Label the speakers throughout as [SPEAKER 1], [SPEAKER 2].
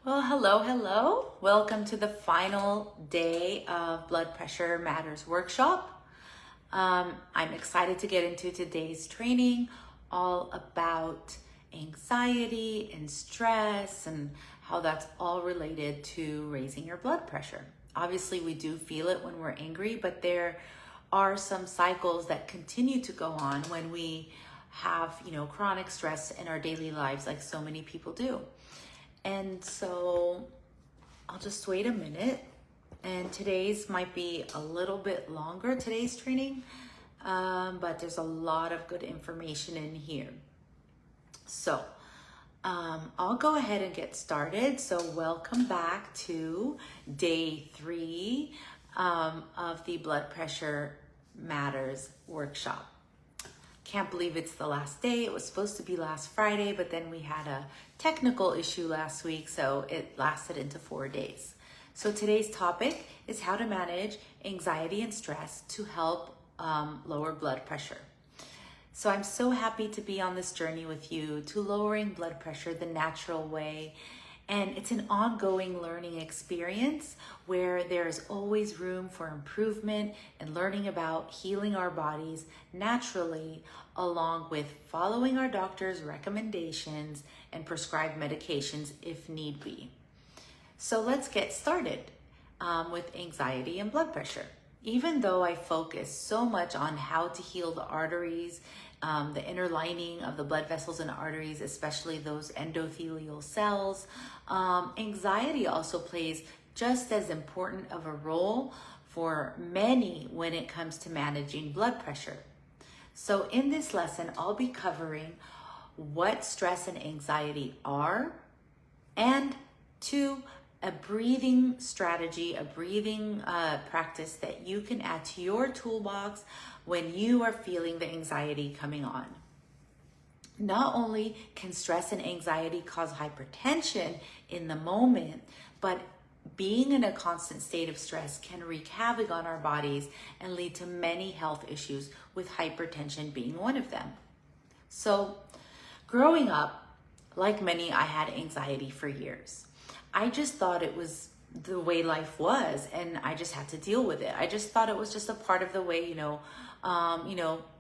[SPEAKER 1] Well, hello. Welcome to the final day of Blood Pressure Matters workshop. I'm excited to get into today's training all about anxiety and stress and how that's all related to raising your blood pressure. Obviously, we do feel it when we're angry, but there are some cycles that continue to go on when we have, chronic stress in our daily lives like so many people do. And so I'll just wait a minute, and today's might be a little bit longer, today's training, but there's a lot of good information in here. So I'll go ahead and get started. So welcome back to day 3 of the Blood Pressure Matters workshop. Can't believe it's the last day. It was supposed to be last Friday, but then we had a technical issue last week, so it lasted into 4 days. So today's topic is how to manage anxiety and stress to help lower blood pressure. So I'm so happy to be on this journey with you to lowering blood pressure the natural way. And it's an ongoing learning experience where there's always room for improvement and learning about healing our bodies naturally, along with following our doctor's recommendations and prescribed medications if need be. So let's get started with anxiety and blood pressure. Even though I focus so much on how to heal the arteries, the inner lining of the blood vessels and arteries, especially those endothelial cells, anxiety also plays just as important of a role for many when it comes to managing blood pressure. So in this lesson, I'll be covering what stress and anxiety are, and 2, a breathing strategy, a breathing practice that you can add to your toolbox when you are feeling the anxiety coming on. Not only can stress and anxiety cause hypertension in the moment, but being in a constant state of stress can wreak havoc on our bodies and lead to many health issues, with hypertension being one of them. So, growing up, like many, I had anxiety for years. I just thought it was the way life was, and I just had to deal with it. I just thought it was just a part of the way,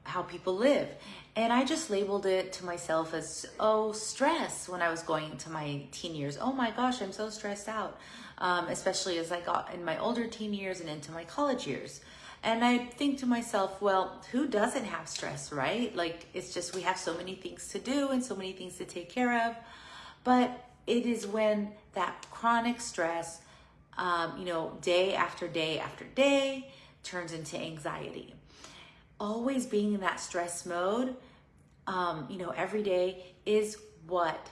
[SPEAKER 1] how people live. And I just labeled it to myself as, stress when I was going into my teen years. Oh my gosh, I'm so stressed out, especially as I got in my older teen years and into my college years. And I think to myself, well, who doesn't have stress, right? Like, it's just we have so many things to do and so many things to take care of. But it is when that chronic stress, day after day after day turns into anxiety. Always being in that stress mode, every day is what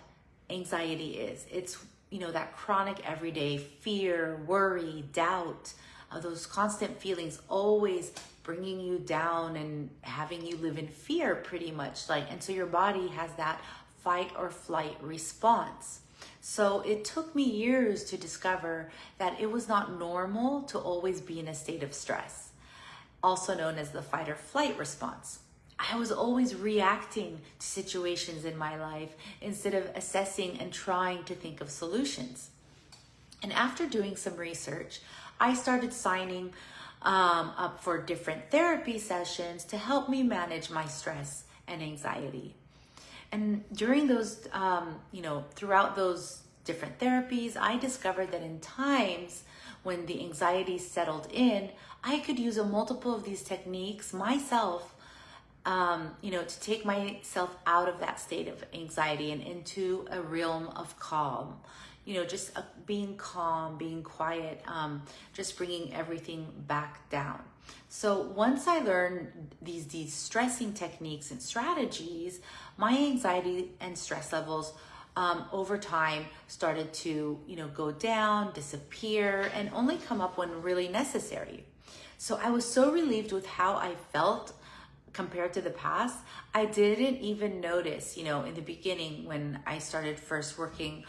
[SPEAKER 1] anxiety is. It's, that chronic everyday fear, worry, doubt, those constant feelings always bringing you down and having you live in fear pretty much. And so your body has that fight or flight response. So it took me years to discover that it was not normal to always be in a state of stress, also known as the fight or flight response. I was always reacting to situations in my life instead of assessing and trying to think of solutions. And after doing some research, I started signing up for different therapy sessions to help me manage my stress and anxiety. And during those, throughout those different therapies, I discovered that in times when the anxiety settled in, I could use a multiple of these techniques myself, to take myself out of that state of anxiety and into a realm of calm. Just being calm, being quiet, just bringing everything back down. So once I learned these de-stressing techniques and strategies, my anxiety and stress levels over time started to, go down, disappear, and only come up when really necessary. So I was so relieved with how I felt compared to the past. I didn't even notice, in the beginning when I started first working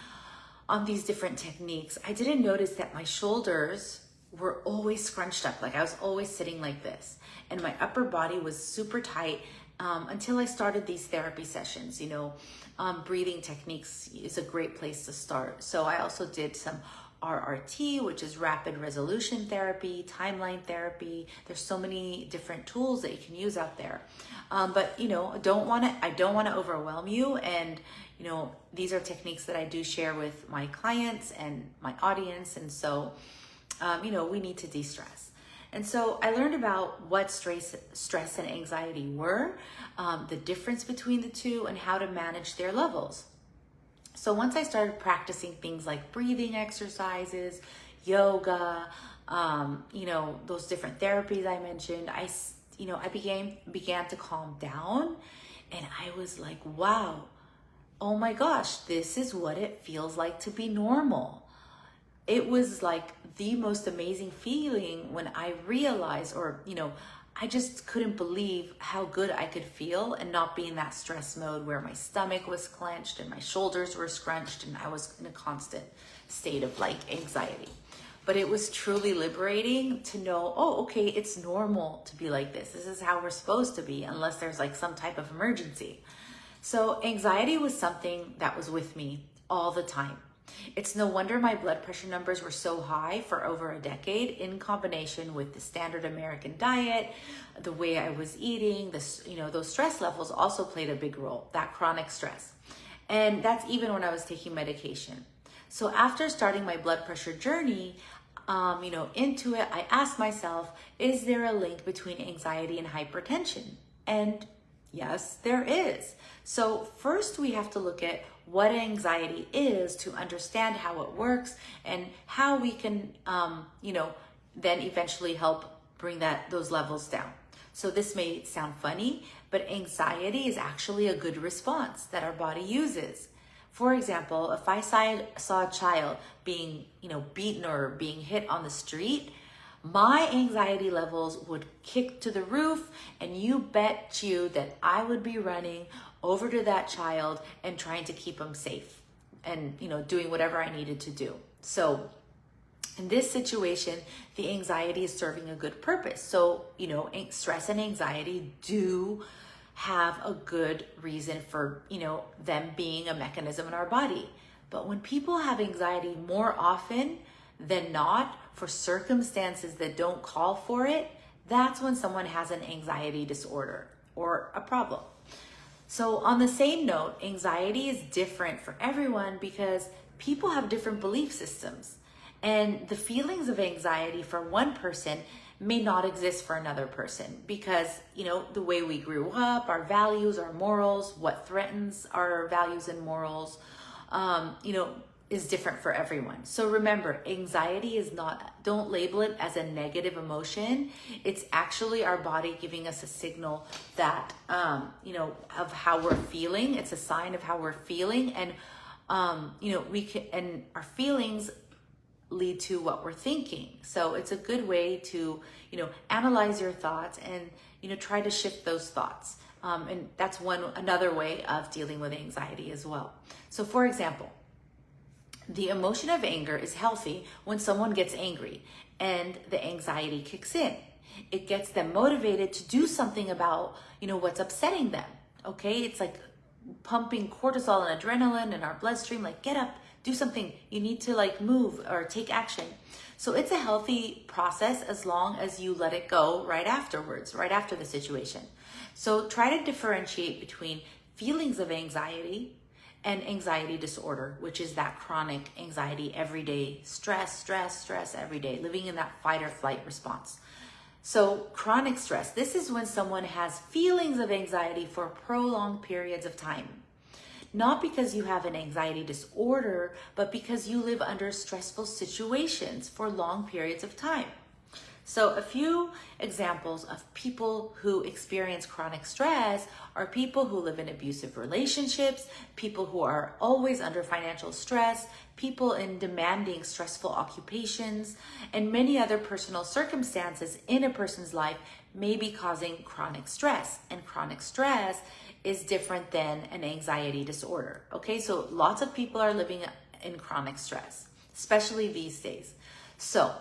[SPEAKER 1] on these different techniques, I didn't notice that my shoulders were always scrunched up. Like I was always sitting like this, and my upper body was super tight until I started these therapy sessions. Breathing techniques is a great place to start. So I also did some RRT, which is rapid resolution therapy, timeline therapy. There's so many different tools that you can use out there. But I don't want to overwhelm you. And these are techniques that I do share with my clients and my audience. And so, we need to de-stress. And so I learned about what stress and anxiety were, the difference between the two, and how to manage their levels. So once I started practicing things like breathing exercises, yoga, those different therapies I mentioned, I began to calm down, and I was like, wow, oh my gosh, this is what it feels like to be normal. It was like the most amazing feeling when I realized, I just couldn't believe how good I could feel and not be in that stress mode where my stomach was clenched and my shoulders were scrunched and I was in a constant state of anxiety. But it was truly liberating to know, oh, okay, it's normal to be like this. This is how we're supposed to be, unless there's some type of emergency. So anxiety was something that was with me all the time. It's no wonder my blood pressure numbers were so high for over a decade, in combination with the standard American diet, the way I was eating, those stress levels also played a big role, that chronic stress. And that's even when I was taking medication. So after starting my blood pressure journey, into it, I asked myself, is there a link between anxiety and hypertension? And yes, there is. So first we have to look at what anxiety is to understand how it works and how we can, then eventually help bring those levels down. So this may sound funny, but anxiety is actually a good response that our body uses. For example, if I saw a child being, beaten or being hit on the street, my anxiety levels would kick to the roof, and you bet you that I would be running over to that child and trying to keep him safe and, doing whatever I needed to do. So in this situation, the anxiety is serving a good purpose. So, stress and anxiety do have a good reason for, them being a mechanism in our body. But when people have anxiety more often than not, for circumstances that don't call for it, that's when someone has an anxiety disorder or a problem. So on the same note, anxiety is different for everyone because people have different belief systems. And the feelings of anxiety for one person may not exist for another person because, the way we grew up, our values, our morals, what threatens our values and morals, is different for everyone. So remember, anxiety is don't label it as a negative emotion. It's actually our body giving us a signal that, of how we're feeling. It's a sign of how we're feeling. And, and our feelings lead to what we're thinking. So it's a good way to, analyze your thoughts and, try to shift those thoughts. And that's another way of dealing with anxiety as well. So for example, the emotion of anger is healthy when someone gets angry and the anxiety kicks in. It gets them motivated to do something about, what's upsetting them. Okay. It's like pumping cortisol and adrenaline in our bloodstream, get up, do something. You need to move or take action. So it's a healthy process as long as you let it go right afterwards, right after the situation. So try to differentiate between feelings of anxiety and anxiety disorder, which is that chronic anxiety, everyday stress every day, living in that fight or flight response. So chronic stress, this is when someone has feelings of anxiety for prolonged periods of time. Not because you have an anxiety disorder, but because you live under stressful situations for long periods of time. So a few examples of people who experience chronic stress are people who live in abusive relationships, people who are always under financial stress, people in demanding, stressful occupations, and many other personal circumstances in a person's life may be causing chronic stress. And chronic stress is different than an anxiety disorder. Okay, so lots of people are living in chronic stress, especially these days. So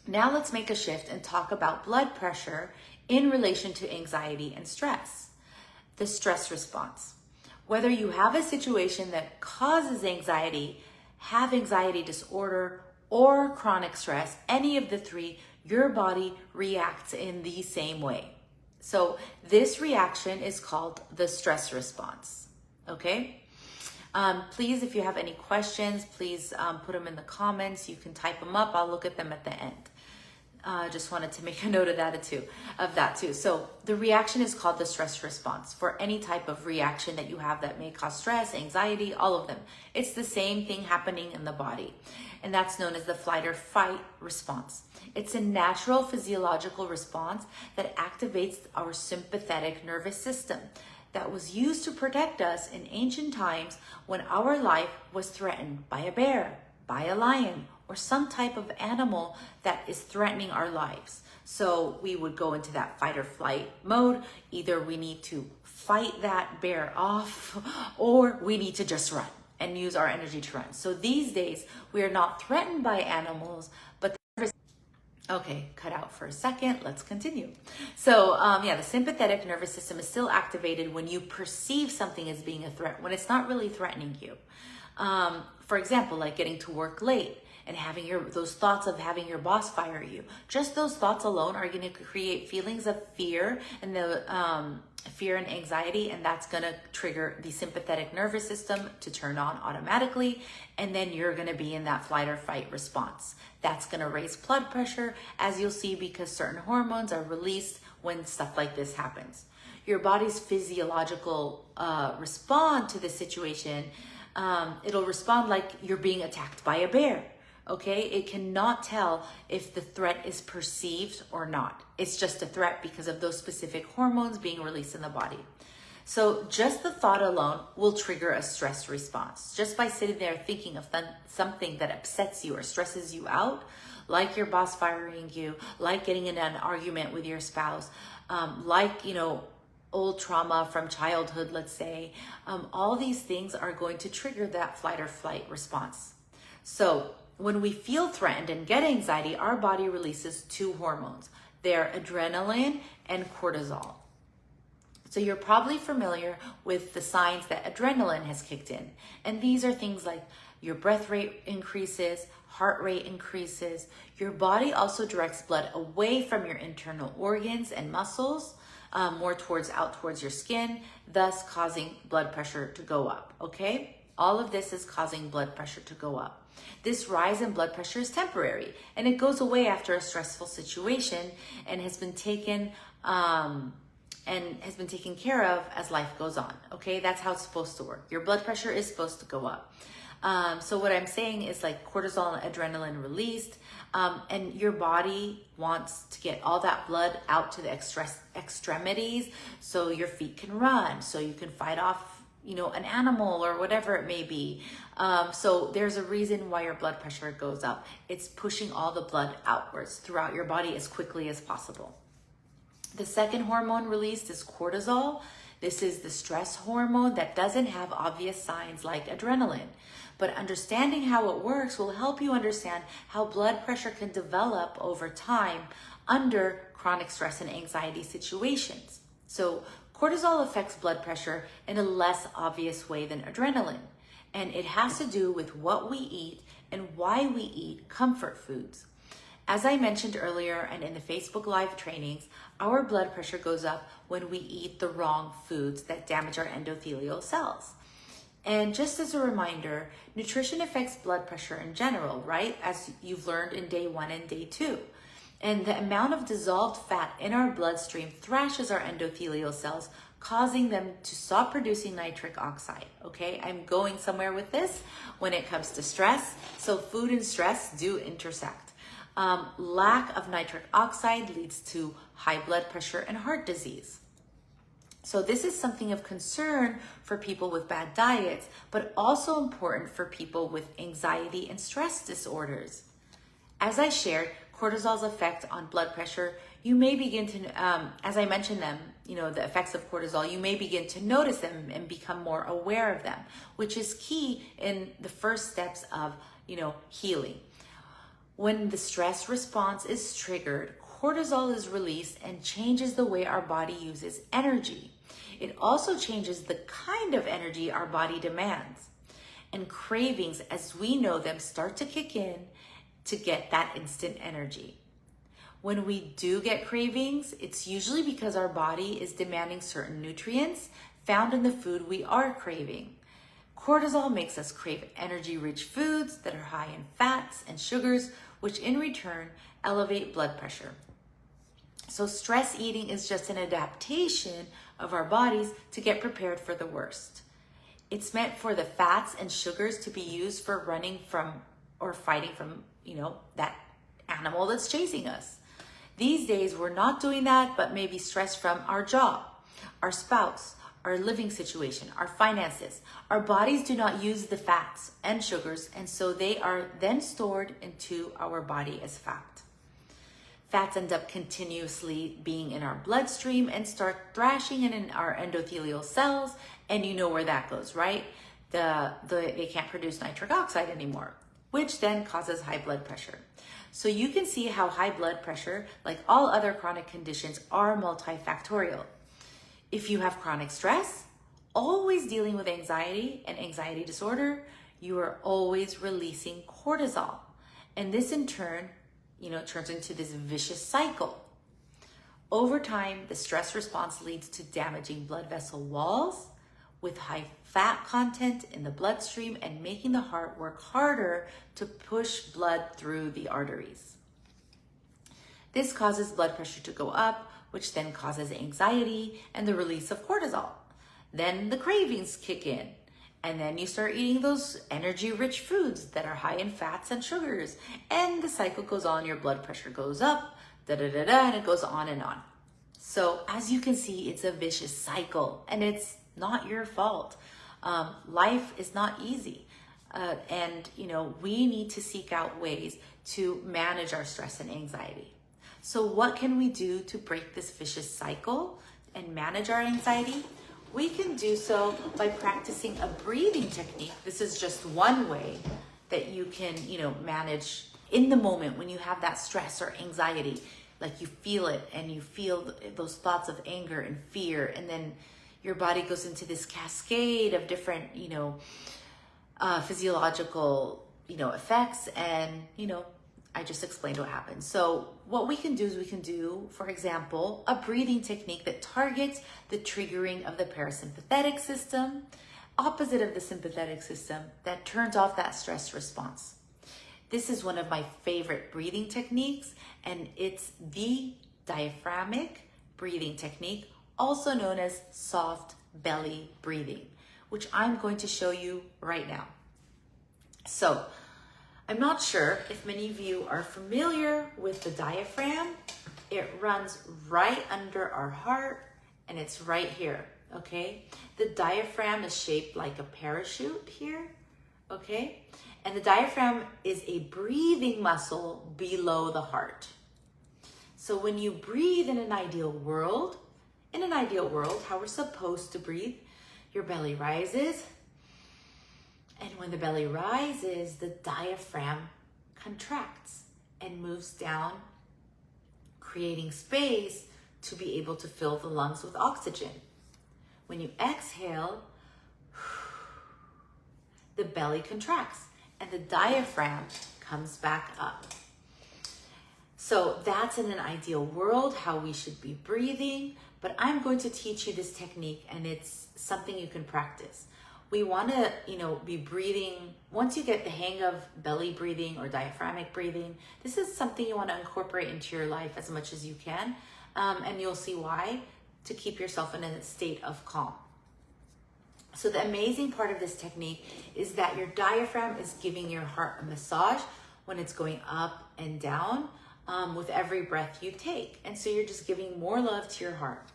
[SPEAKER 1] now let's make a shift and talk about blood pressure in relation to anxiety and stress. The stress response. Whether you have a situation that causes anxiety, have anxiety disorder, or chronic stress, any of the three, your body reacts in the same way. So this reaction is called the stress response, okay? Please, if you have any questions, please put them in the comments. You can type them up. I'll look at them at the end. Just wanted to make a note of that too. So the reaction is called the stress response for any type of reaction that you have that may cause stress, anxiety, all of them. It's the same thing happening in the body, and that's known as the flight or fight response. It's a natural physiological response that activates our sympathetic nervous system that was used to protect us in ancient times when our life was threatened by a bear, by a lion, or some type of animal that is threatening our lives. So we would go into that fight or flight mode. Either we need to fight that bear off, or we need to just run and use our energy to run. So these days, we are not threatened by animals, but okay, cut out for a second. Let's continue. So the sympathetic nervous system is still activated when you perceive something as being a threat, when it's not really threatening you. For example, like getting to work late and having those thoughts of having your boss fire you. Just those thoughts alone are going to create feelings of fear and fear and anxiety, and that's going to trigger the sympathetic nervous system to turn on automatically, and then you're going to be in that flight or fight response. That's going to raise blood pressure, as you'll see, because certain hormones are released when stuff like this happens. Your body's physiological response to the situation, it'll respond like you're being attacked by a bear. Okay, it cannot tell if the threat is perceived or not. It's just a threat because of those specific hormones being released in the body. So just the thought alone will trigger a stress response. Just by sitting there thinking of something that upsets you or stresses you out, like your boss firing you, like getting in an argument with your spouse, old trauma from childhood, let's say, all these things are going to trigger that flight or flight response. So when we feel threatened and get anxiety, our body releases two hormones. They're adrenaline and cortisol. So you're probably familiar with the signs that adrenaline has kicked in. And these are things like your breath rate increases, heart rate increases. Your body also directs blood away from your internal organs and muscles, more out towards your skin, thus causing blood pressure to go up, okay? All of this is causing blood pressure to go up. This rise in blood pressure is temporary, and it goes away after a stressful situation and has been taken care of as life goes on. Okay, that's how it's supposed to work. Your blood pressure is supposed to go up. So what I'm saying is like cortisol and adrenaline released, and your body wants to get all that blood out to the extremities so your feet can run, so you can fight off an animal or whatever it may be. So there's a reason why your blood pressure goes up. It's pushing all the blood outwards throughout your body as quickly as possible. The second hormone released is cortisol. This is the stress hormone that doesn't have obvious signs like adrenaline. But understanding how it works will help you understand how blood pressure can develop over time under chronic stress and anxiety situations. So cortisol affects blood pressure in a less obvious way than adrenaline, and it has to do with what we eat and why we eat comfort foods. As I mentioned earlier and in the Facebook Live trainings, our blood pressure goes up when we eat the wrong foods that damage our endothelial cells. And just as a reminder, nutrition affects blood pressure in general, right? As you've learned in day 1 and day 2. And the amount of dissolved fat in our bloodstream thrashes our endothelial cells, causing them to stop producing nitric oxide, okay? I'm going somewhere with this when it comes to stress. So food and stress do intersect. Lack of nitric oxide leads to high blood pressure and heart disease. So this is something of concern for people with bad diets, but also important for people with anxiety and stress disorders. As I shared, cortisol's effect on blood pressure, you may begin to, as I mentioned them, the effects of cortisol, you may begin to notice them and become more aware of them, which is key in the first steps of, healing. When the stress response is triggered, cortisol is released and changes the way our body uses energy. It also changes the kind of energy our body demands. And cravings, as we know them, start to kick in to get that instant energy. When we do get cravings, it's usually because our body is demanding certain nutrients found in the food we are craving. Cortisol makes us crave energy-rich foods that are high in fats and sugars, which in return elevate blood pressure. So stress eating is just an adaptation of our bodies to get prepared for the worst. It's meant for the fats and sugars to be used for running from or fighting from, that animal that's chasing us. These days, we're not doing that, but maybe stress from our job, our spouse, our living situation, our finances. Our bodies do not use the fats and sugars, and so they are then stored into our body as fat. Fats end up continuously being in our bloodstream and start thrashing in our endothelial cells, and you know where that goes, right? They can't produce nitric oxide anymore, which then causes high blood pressure. So you can see how high blood pressure, like all other chronic conditions, are multifactorial. If you have chronic stress, always dealing with anxiety and anxiety disorder, you are always releasing cortisol. And this in turn, turns into this vicious cycle. Over time, the stress response leads to damaging blood vessel walls with high fat content in the bloodstream and making the heart work harder to push blood through the arteries. This causes blood pressure to go up, which then causes anxiety and the release of cortisol. Then the cravings kick in, and then you start eating those energy-rich foods that are high in fats and sugars, and the cycle goes on, your blood pressure goes up, and it goes on and on. So as you can see, it's a vicious cycle, and it's not your fault. Life is not easy. And we need to seek out ways to manage our stress and anxiety. So what can we do to break this vicious cycle and manage our anxiety? We can do so by practicing a breathing technique. This is just one way that you can, manage in the moment when you have that stress or anxiety, like you feel it and you feel those thoughts of anger and fear, and then your body goes into this cascade of different, physiological, effects, and, I just explained what happens. So what we can do is we can do, for example, a breathing technique that targets the triggering of the parasympathetic system, opposite of the sympathetic system, that turns off that stress response. This is one of my favorite breathing techniques, and it's the diaphragmic breathing technique, also known as soft belly breathing, which I'm going to show you right now. So I'm not sure if many of you are familiar with the diaphragm. It runs right under our heart, and it's right here, okay? The diaphragm is shaped like a parachute here, okay? And the diaphragm is a breathing muscle below the heart. So when you breathe in an ideal world, how we're supposed to breathe, your belly rises. And when the belly rises, the diaphragm contracts and moves down, creating space to be able to fill the lungs with oxygen. When you exhale, the belly contracts and the diaphragm comes back up. So that's in an ideal world how we should be breathing, but I'm going to teach you this technique, and it's something you can practice. We want to, be breathing. Once you get the hang of belly breathing or diaphragmic breathing, this is something you want to incorporate into your life as much as you can. And you'll see why, to keep yourself in a state of calm. So the amazing part of this technique is that your diaphragm is giving your heart a massage when it's going up and down with every breath you take. And so you're just giving more love to your heart.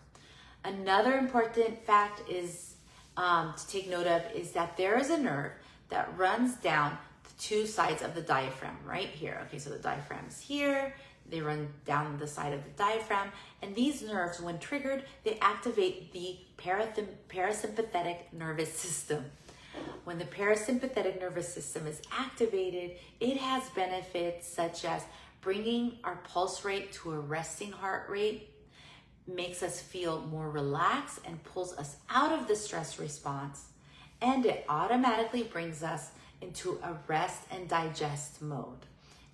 [SPEAKER 1] Another important fact is to take note of is that there is a nerve that runs down the two sides of the diaphragm right here. Okay, so the diaphragm is here. They run down the side of the diaphragm, and these nerves, when triggered, they activate the parasympathetic nervous system. When the parasympathetic nervous system is activated, it has benefits such as bringing our pulse rate to a resting heart rate makes us feel more relaxed and pulls us out of the stress response. And it automatically brings us into a rest and digest mode.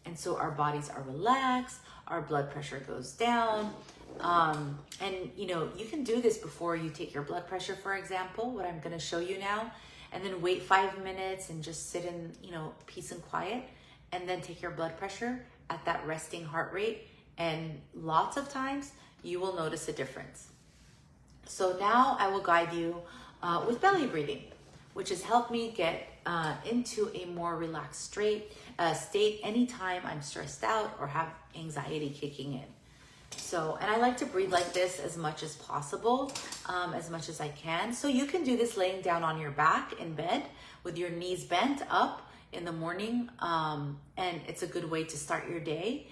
[SPEAKER 1] And so our bodies are relaxed, our blood pressure goes down. And you can do this before you take your blood pressure, for example, what I'm gonna show you now, and then wait 5 minutes and just sit in, peace and quiet, and then take your blood pressure at that resting heart rate. And lots of times you will notice a difference. So now I will guide you with belly breathing, which has helped me get into a more relaxed state anytime I'm stressed out or have anxiety kicking in. So, and I like to breathe like this as much as possible, as much as I can. So you can do this laying down on your back in bed with your knees bent up in the morning. And it's a good way to start your day,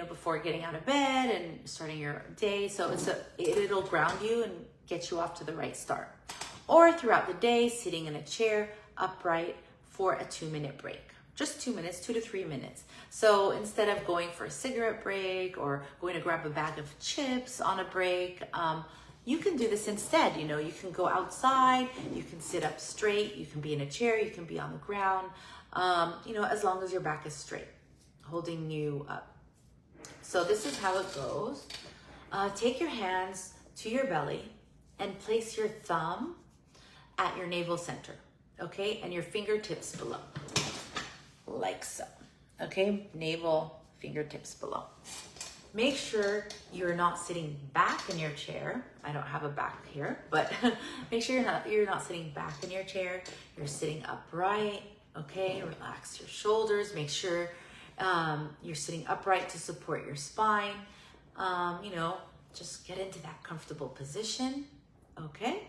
[SPEAKER 1] before getting out of bed and starting your day. So it'll ground you and get you off to the right start. Or throughout the day, sitting in a chair upright for a 2-minute break. Just 2 minutes, 2 to 3 minutes. So instead of going for a cigarette break or going to grab a bag of chips on a break, you can do this instead. You can go outside, you can sit up straight, you can be in a chair, you can be on the ground, as long as your back is straight, holding you up. So this is how it goes. Take your hands to your belly and place your thumb at your navel center, okay? And your fingertips below, like so, okay? Navel, fingertips below. Make sure you're not sitting back in your chair. I don't have a back here, but make sure you're not sitting back in your chair. You're sitting upright, okay? Relax your shoulders. Make sure you're sitting upright to support your spine. Just get into that comfortable position, okay?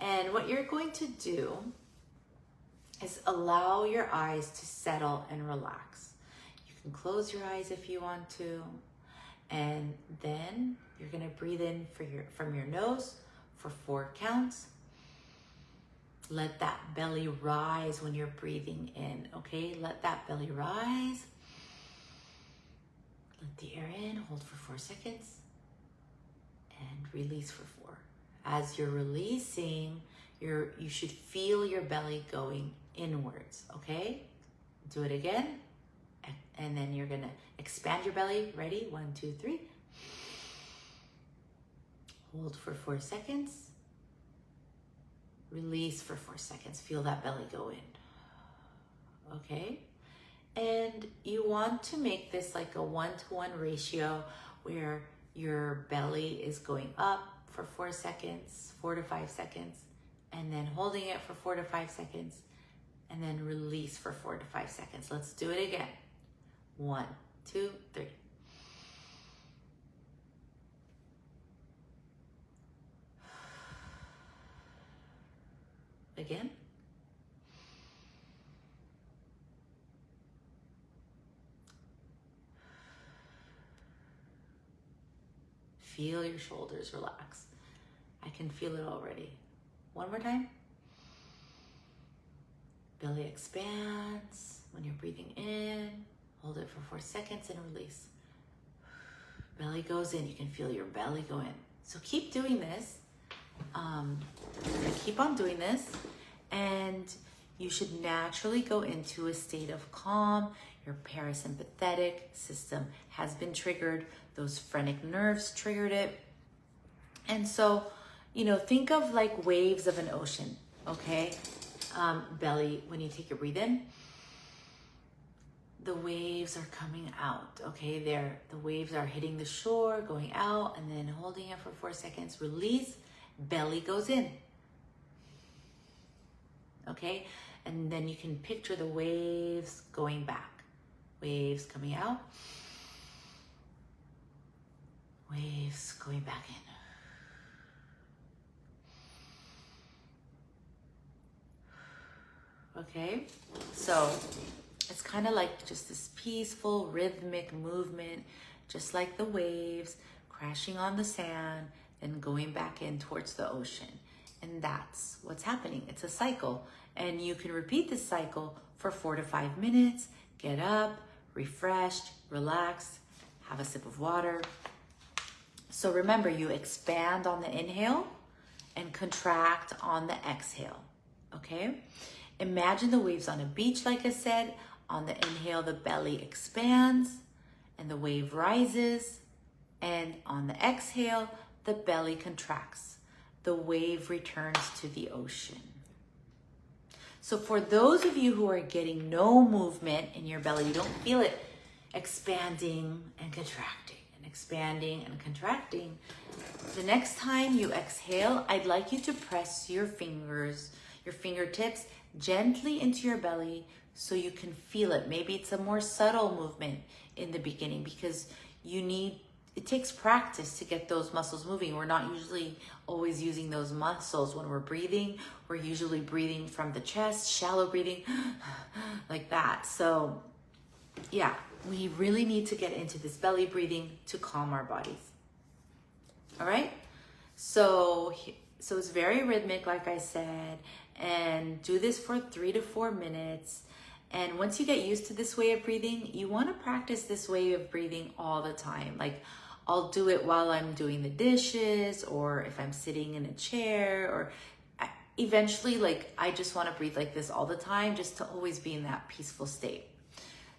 [SPEAKER 1] And what you're going to do is allow your eyes to settle and relax. You can close your eyes if you want to, and then you're gonna breathe in from your nose for 4 counts. Let that belly rise when you're breathing in, okay? Let that belly rise. Let the air in, hold for 4 seconds, and release for 4. As you're releasing, you should feel your belly going inwards, okay? Do it again. And then you're gonna expand your belly. Ready? 1, 2, 3. Hold for 4 seconds. Release for 4 seconds. Feel that belly go in, okay? And you want to make this like a 1-to-1 ratio where your belly is going up for 4 seconds, 4 to 5 seconds, and then holding it for 4 to 5 seconds, and then release for 4 to 5 seconds. Let's do it again. 1, 2, 3. Again. Feel your shoulders relax. I can feel it already. One more time. Belly expands when you're breathing in. Hold it for 4 seconds and release. Belly goes in. You can feel your belly go in. So keep doing this. Keep on doing this. And you should naturally go into a state of calm. Your parasympathetic system has been triggered. Those phrenic nerves triggered it. And so, think of like waves of an ocean, okay? Belly, when you take your breathe in, the waves are coming out, okay? The waves are hitting the shore, going out, and then holding it for 4 seconds. Release, belly goes in, okay? And then you can picture the waves going back. Waves coming out. Waves going back in. Okay, so it's kind of like just this peaceful, rhythmic movement, just like the waves crashing on the sand and going back in towards the ocean. And that's what's happening. It's a cycle. And you can repeat this cycle for 4 to 5 minutes. Get up, refreshed, relaxed, have a sip of water. So remember, you expand on the inhale and contract on the exhale, okay? Imagine the waves on a beach, like I said. On the inhale, the belly expands and the wave rises. And on the exhale, the belly contracts. The wave returns to the ocean. So for those of you who are getting no movement in your belly, you don't feel it expanding and contracting and expanding and contracting, the next time you exhale, I'd like you to press your fingertips gently into your belly so you can feel it. Maybe it's a more subtle movement in the beginning because it takes practice to get those muscles moving. We're not usually always using those muscles when we're breathing. We're usually breathing from the chest, shallow breathing, like that. So yeah, we really need to get into this belly breathing to calm our bodies. All right? So it's very rhythmic, like I said, and do this for 3 to 4 minutes. And once you get used to this way of breathing, you want to practice this way of breathing all the time. Like, I'll do it while I'm doing the dishes, or if I'm sitting in a chair, or eventually, like, I just want to breathe like this all the time, just to always be in that peaceful state.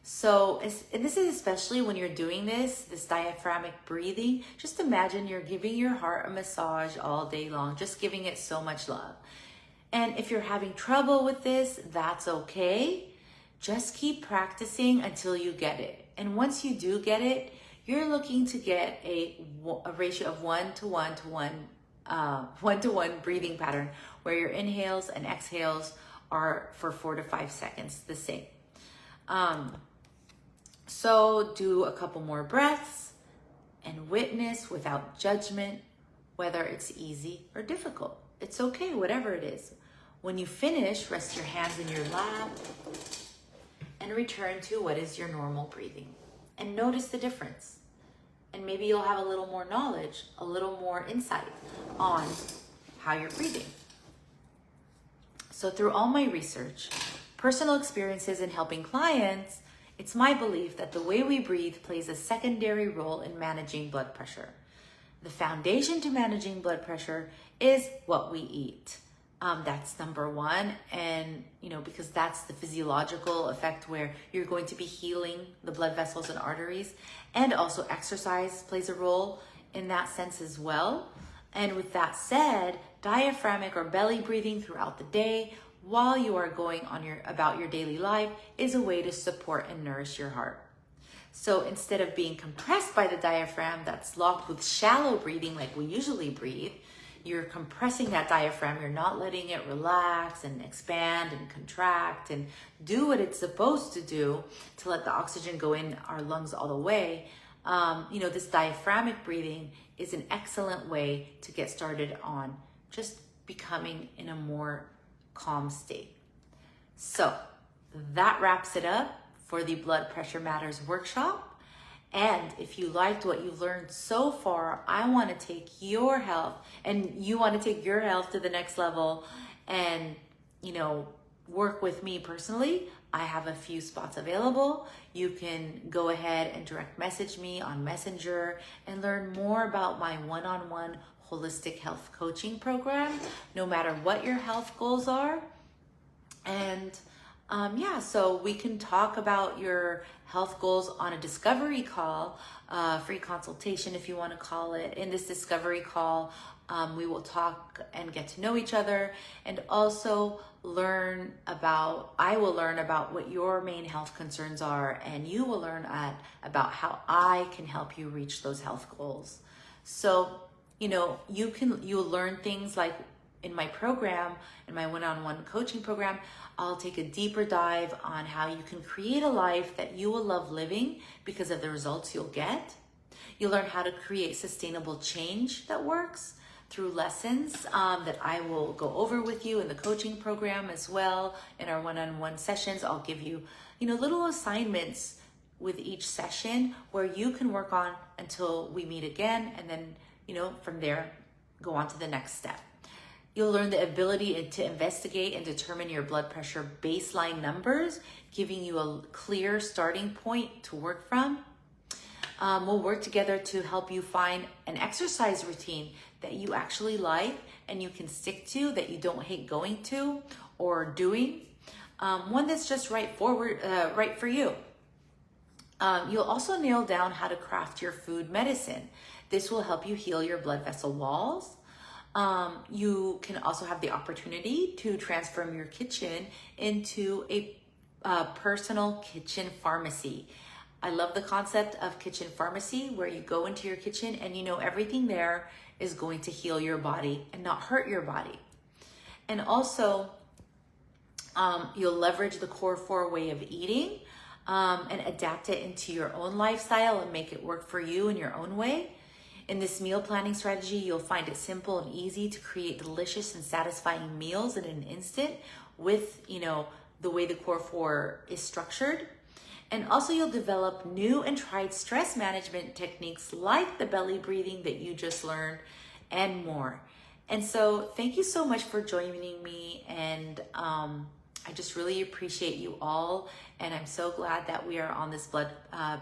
[SPEAKER 1] So, and this is especially when you're doing this diaphragmic breathing. Just imagine you're giving your heart a massage all day long, just giving it so much love. And if you're having trouble with this, that's okay. Just keep practicing until you get it. And once you do get it, you're looking to get a ratio of 1 to 1 to 1, 1-to-1 breathing pattern where your inhales and exhales are for 4 to 5 seconds the same. So do a couple more breaths and witness without judgment whether it's easy or difficult. It's okay, whatever it is. When you finish, rest your hands in your lap and return to what is your normal breathing. And notice the difference. And maybe you'll have a little more knowledge, a little more insight on how you're breathing. So through all my research, personal experiences in helping clients, it's my belief that the way we breathe plays a secondary role in managing blood pressure. The foundation to managing blood pressure is what we eat. That's number one. And, because that's the physiological effect where you're going to be healing the blood vessels and arteries. And also exercise plays a role in that sense as well. And with that said, diaphragmic or belly breathing throughout the day while you are going on about your daily life is a way to support and nourish your heart. So instead of being compressed by the diaphragm that's locked with shallow breathing like we usually breathe, you're compressing that diaphragm. You're not letting it relax and expand and contract and do what it's supposed to do to let the oxygen go in our lungs all the way. This diaphragmic breathing is an excellent way to get started on just becoming in a more calm state. So that wraps it up for the Blood Pressure Matters workshop. And if you liked what you've learned so far, I want to take your health and you want to take your health to the next level and, work with me personally. I have a few spots available. You can go ahead and direct message me on Messenger and learn more about my one-on-one holistic health coaching program, no matter what your health goals are. And so we can talk about your health goals on a discovery call, free consultation if you want to call it. In this discovery call, we will talk and get to know each other, and also I will learn about what your main health concerns are, and you will learn about how I can help you reach those health goals. So, you'll learn things like in my program, in my one-on-one coaching program, I'll take a deeper dive on how you can create a life that you will love living because of the results you'll get. You'll learn how to create sustainable change that works through lessons that I will go over with you in the coaching program as well. In our one-on-one sessions, I'll give you, little assignments with each session where you can work on until we meet again. And then, from there, go on to the next step. You'll learn the ability to investigate and determine your blood pressure baseline numbers giving you a clear starting point to work from. We'll work together to help you find an exercise routine that you actually like and you can stick to, that you don't hate going to or doing. One that's just right for you. You'll also nail down how to craft your food medicine. This will help you heal your blood vessel walls. You can also have the opportunity to transform your kitchen into a personal kitchen pharmacy. I love the concept of kitchen pharmacy, where you go into your kitchen and you know everything there is going to heal your body and not hurt your body. And also, you'll leverage the Core 4 way of eating and adapt it into your own lifestyle and make it work for you in your own way. In this meal planning strategy, you'll find it simple and easy to create delicious and satisfying meals in an instant with, the way the Core 4 is structured. And also you'll develop new and tried stress management techniques like the belly breathing that you just learned and more. And so thank you so much for joining me. And I just really appreciate you all. And I'm so glad that we are on this blood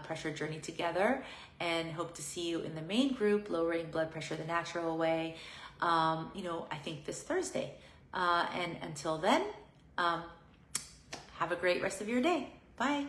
[SPEAKER 1] pressure journey together, and hope to see you in the main group, Lowering Blood Pressure the Natural Way, I think this Thursday. And until then, have a great rest of your day. Bye.